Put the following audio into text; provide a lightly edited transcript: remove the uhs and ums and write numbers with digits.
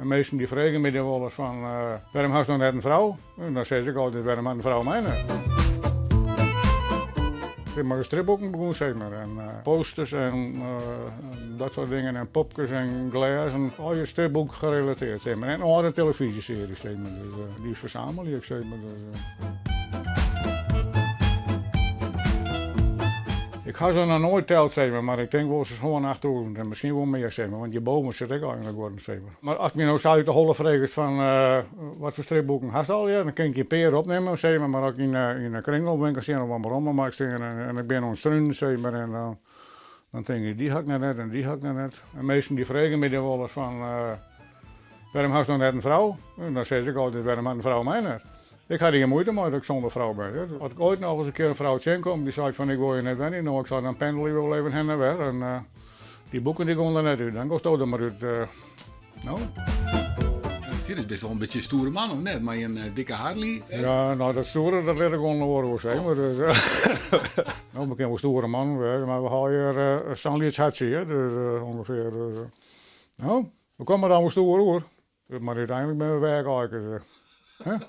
En mensen die vragen me dan wel eens van, waarom had je nog net een vrouw? En dan zeg ik altijd, waarom had een vrouw mij net? Ik heb maar stripboeken begonnen, zeg maar. En posters en dat soort dingen. En popjes en glas en al je stripboeken gerelateerd, zeg maar. En andere televisieseries, zeg maar. Dus, die verzamel ik, zeg maar. Dus, ik ga ze nog nooit teld, zeg maar ik denk wel eens gewoon 8000 en misschien wel meer, zeg maar, want je bomen zit ik eigenlijk worden, zeg maar. Maar als je nou zou je de holle vraagt van wat voor stripboeken had je al, ja, dan kan ik je peer opnemen, zeg maar ook in een kringelwinkel zien of wat maar allemaal mag zien en ik ben ontstruinen, zeg maar, en dan denk ik, die had ik net en die had ik net. En mensen die vragen me dan wel eens van, waarom had je nog net een vrouw? En dan zeg ik altijd, waarom had een vrouw mij net? Ik had geen moeite mee dat ik zonder vrouw ben. Als ik ooit nog eens een keer een vrouw tegenkom, die zei van ik wil je net wennen. Nou, ik zou dan pendelen wel even heen en weer. En die boeken die komen er net uit. Dan kost het er maar uit. Nou. Dit is best wel een beetje een stoere man, of net? Maar een dikke Harley. Ja, nou dat stoere, dat let ik gewoon horen zijn. Maar dus, nou, we kennen wel stoere man, maar we gaan hier Sanliets Hatsie, dus ongeveer. Nou, we komen dan wel stoer hoor. Maar uiteindelijk ben we werk eigenlijk. Huh?